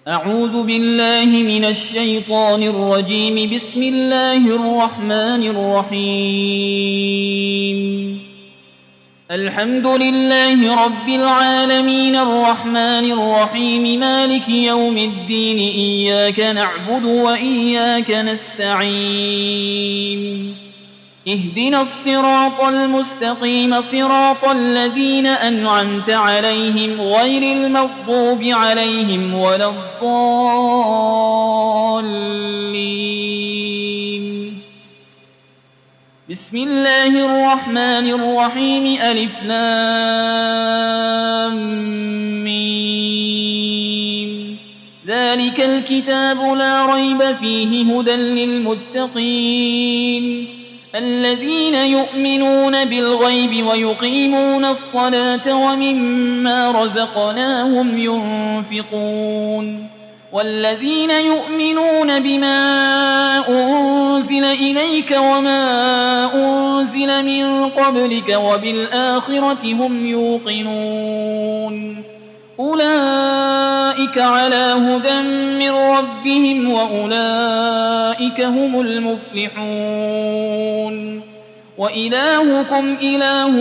أعوذ بالله من الشيطان الرجيم. بسم الله الرحمن الرحيم. الحمد لله رب العالمين الرحمن الرحيم مالك يوم الدين. إياك نعبد وإياك نستعين. اهدنا الصراط المستقيم صراط الذين أنعمت عليهم غير المغضوب عليهم ولا الضالين. بسم الله الرحمن الرحيم. ألف لام ميم. ذلك الكتاب لا ريب فيه هدى للمتقين الذين يؤمنون بالغيب ويقيمون الصلاة ومما رزقناهم ينفقون والذين يؤمنون بما أنزل إليك وما أنزل من قبلك وبالآخرة هم يوقنون أولئك على هدى من ربهم وأولئك هم المفلحون. وإلهكم إله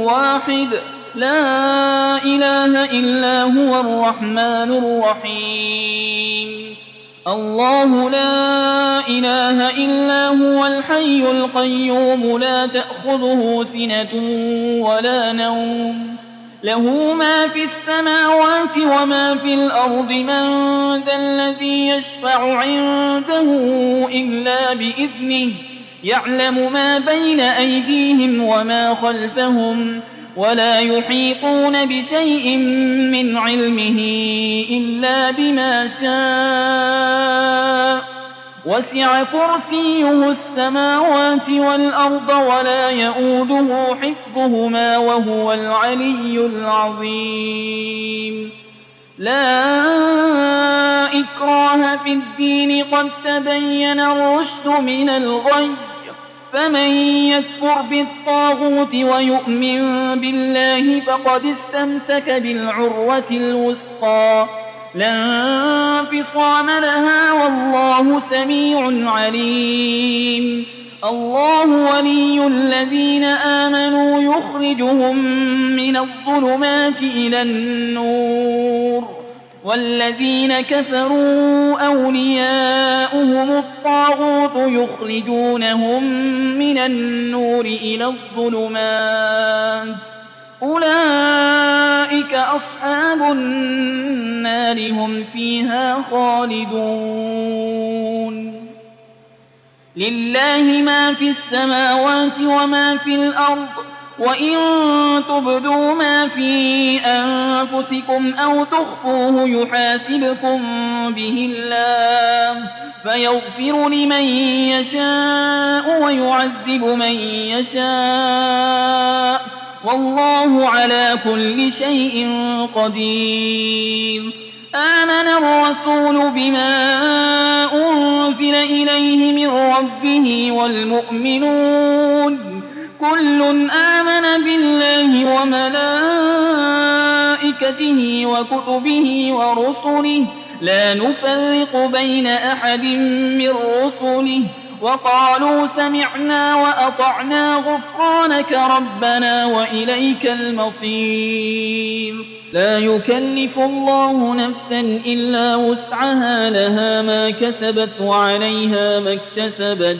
واحد لا إله إلا هو الرحمن الرحيم. الله لا إله إلا هو الحي القيوم لا تأخذه سنة ولا نوم له ما في السماوات وما في الأرض. من ذا الذي يشفع عنده إلا بإذنه يعلم ما بين أيديهم وما خلفهم ولا يحيطون بشيء من علمه إلا بما شاء. وسع كرسيه السماوات والأرض ولا يئوده حفظهما وهو العلي العظيم. لا إكراه في الدين قد تبين الرشد من الغي. فمن يكفر بالطاغوت ويؤمن بالله فقد استمسك بالعروة الوثقى لا انفصام لها والله سميع عليم. الله ولي الذين آمنوا يخرجهم من الظلمات إلى النور والذين كفروا أولياؤهم الطاغوت يخرجونهم من النور إلى الظلمات أولئك أصحاب النار هم فيها خالدون. لله ما في السماوات وما في الأرض وإن تبدوا ما في أنفسكم أو تخفوه يحاسبكم به الله فيغفر لمن يشاء ويعذب من يشاء والله على كل شيء قدير. آمن الرسول بما أنزل إليه من ربه والمؤمنون كل آمن بالله وملائكته وكتبه ورسله لا نفرق بين أحد من رسله وقالوا سمعنا وأطعنا غفرانك ربنا وإليك المصير. لا يكلف الله نفسا إلا وسعها لها ما كسبت وعليها ما اكتسبت.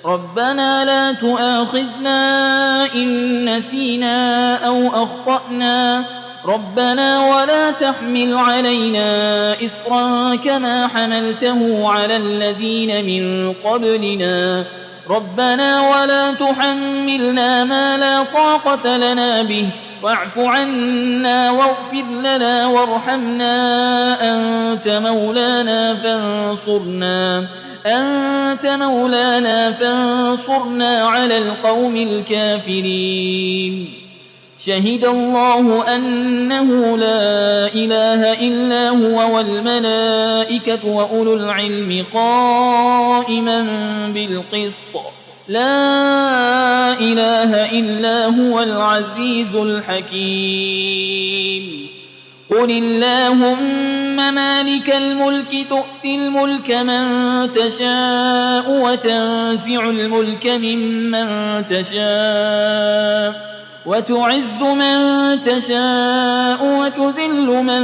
ربنا لا تؤاخذنا إن نسينا أو أخطأنا ربنا ولا تحمل علينا إصرا كما حملته على الذين من قبلنا ربنا ولا تحملنا ما لا طاقة لنا به واعف عنا واغفر لنا وارحمنا أنت مولانا فانصرنا على القوم الكافرين. شهد الله أنه لا إله إلا هو والملائكة وأولو العلم قائما بالقسط لا إله إلا هو العزيز الحكيم. قل اللهم مالك الملك تؤتي الملك من تشاء وتنزع الملك ممن تشاء وتعز من تشاء وتذل من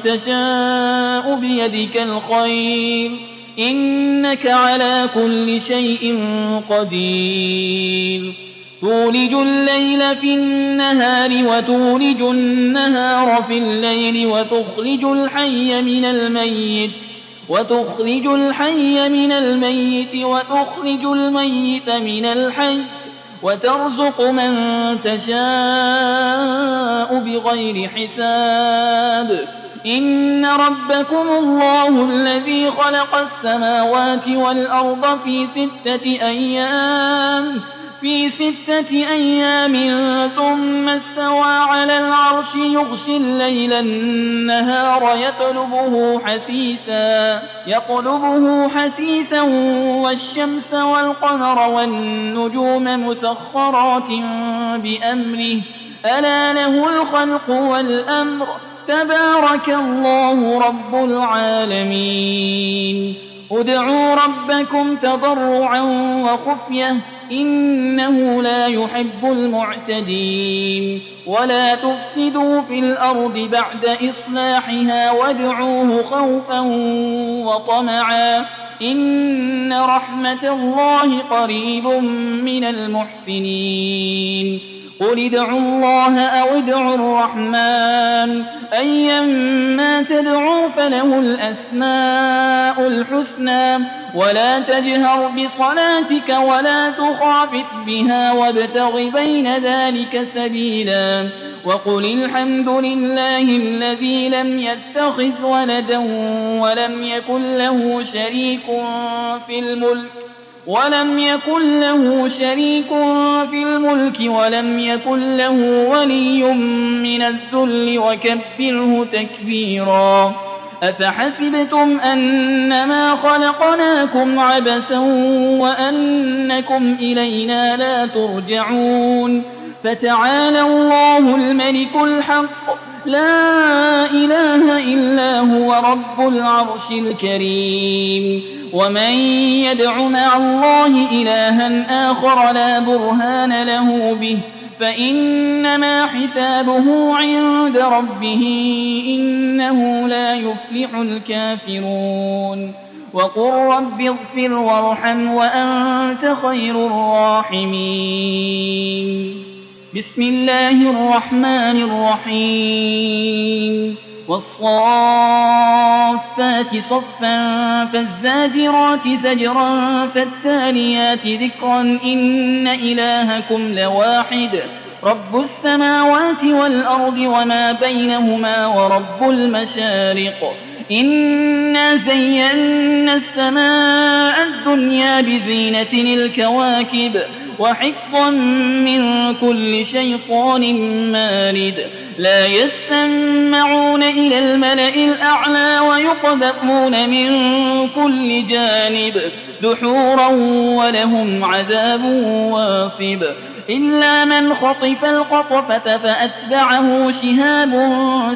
تشاء بيدك الخير إنك على كل شيء قدير تولج الليل في النهار وتولج النهار في الليل وتخرج الحي من الميت وتخرج الميت من الحي وترزق من تشاء بغير حساب إن ربكم الله الذي خلق السماوات والأرض في 6 أيام ثم استوى على العرش يغشي الليل النهار يطلبه حسيسا والشمس والقمر والنجوم مسخرات بأمره ألا له الخلق والأمر تبارك الله رب العالمين ادعوا ربكم تضرعا وخفية إنه لا يحب المعتدين ولا تفسدوا في الأرض بعد إصلاحها وادعوه خوفا وطمعا إن رحمة الله قريب من المحسنين قل ادعوا الله أو ادعوا الرحمن أيما تدعوا فله الأسماء الحسنى ولا تجهر بصلاتك ولا تخافت بها وابتغ بين ذلك سبيلا وقل الحمد لله الذي لم يتخذ ولدا ولم يكن له شريك في الملك ولم يكن له ولي من الذل وكبره تكبيرا أفحسبتم أنما خلقناكم عبثا وأنكم إلينا لا ترجعون فتعالى الله الملك الحق لا إله إلا هو رب العرش الكريم ومن يدع مع الله إلها آخر لا برهان له به فإنما حسابه عند ربه إنه لا يفلح الكافرون وقل رب اغفر وارحم وأنت خير الراحمين بسم الله الرحمن الرحيم والصافات صفا فالزاجرات زجرا فالتاليات ذكرا إن إلهكم لواحد رب السماوات والأرض وما بينهما ورب المشارق إنا زينا السماء الدنيا بزينة الكواكب وحفظا من كل شيطان مارد لا يسمعون إلى الملأ الأعلى ويقذفون من كل جانب دحورا ولهم عذاب واصب إلا من خطف القطفة فأتبعه شهاب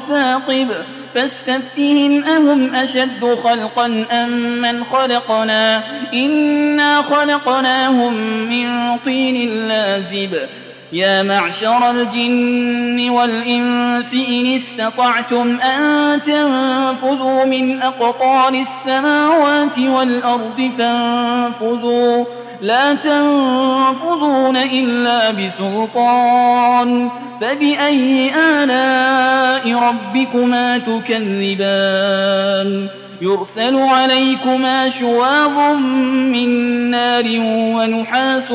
ثاقب فاستفتهم أهم أشد خلقا أم من خلقنا إنا خلقناهم من طين لازب يا معشر الجن والإنس إن استطعتم أن تنفذوا من أقطار السماوات والأرض فانفذوا لا تنفذون إلا بسلطان فبأي آلاء ربكما تكذبان يرسل عليكما شواظ من نار ونحاس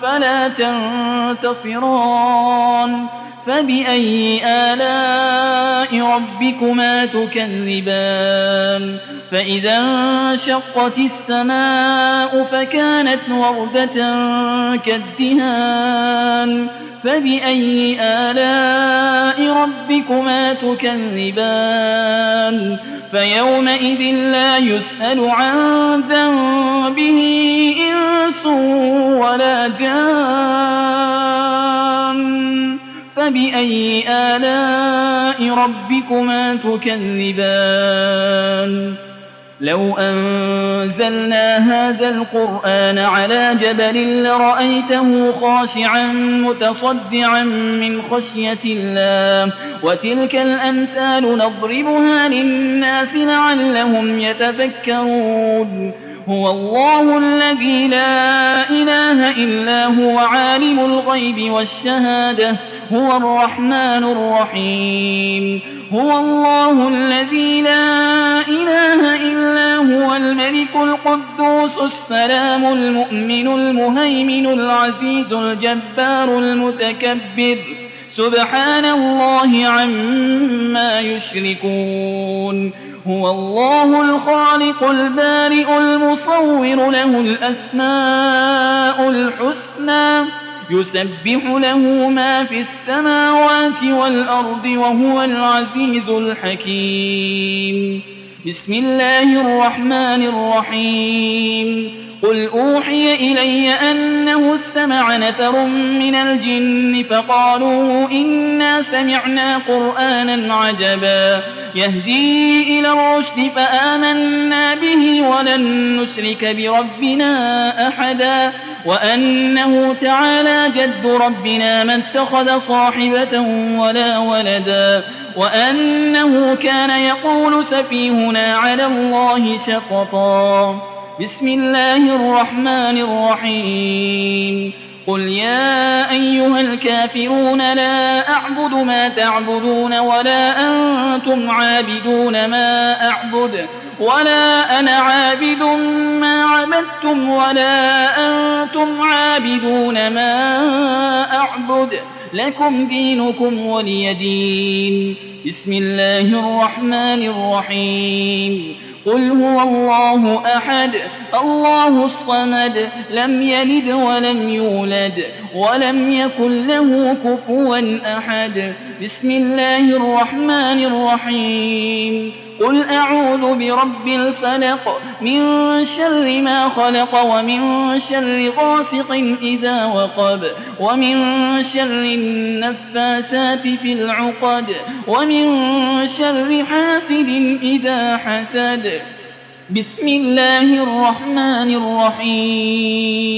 فلا تنتصران فبأي آلاء ربكما تكذبان فإذا انشقت السماء فكانت وردة كالدهان فبأي آلاء ربكما تكذبان فيومئذ لا يسأل عن ذنبه إنس ولا جان فبأي آلاء ربكما تكذبان لو أنزلنا هذا القرآن على جبل لرأيته خاشعا متصدعا من خشية الله وتلك الأمثال نضربها للناس لعلهم يتفكرون هو الله الذي لا إله إلا هو عالم الغيب والشهادة هو الرحمن الرحيم هو الله الذي لا إله إلا هو الملك القدوس السلام المؤمن المهيمن العزيز الجبار المتكبر سبحان الله عما يشركون هو الله الخالق البارئ المصور له الأسماء الحسنى يسبح له ما في السماوات والأرض وهو العزيز الحكيم بسم الله الرحمن الرحيم قل أوحي إلي أنه استمع نفر من الجن فقالوا إنا سمعنا قرآنا عجبا يهدي إلى الرشد فآمنا به ولن نشرك بربنا أحدا وأنه تعالى جد ربنا ما اتخذ صاحبة ولا ولدا وأنه كان يقول سفيهنا على الله شططا بسم الله الرحمن الرحيم قل يا أيها الكافرون لا أعبد ما تعبدون ولا أنتم عابدون ما أعبد ولا أنا عابد ما عبدتم ولا أنتم عابدون ما أعبد لكم دينكم ولي دين بسم الله الرحمن الرحيم قل هو الله أحد الله الصمد لم يلد ولم يولد ولم يكن له كفوا أحد بسم الله الرحمن الرحيم قل أعوذ برب الفلق من شر ما خلق ومن شر غاسق إذا وقب ومن شر النفاسات في العقد ومن شر حاسد إذا حسد بسم الله الرحمن الرحيم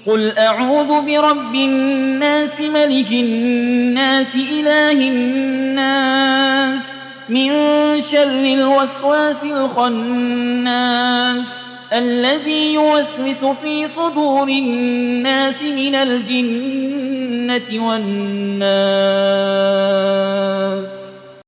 قل أعوذ برب الناس ملك الناس إله الناس من شر الوسواس الخناس الذي يوسوس في صدور الناس من الجنة والناس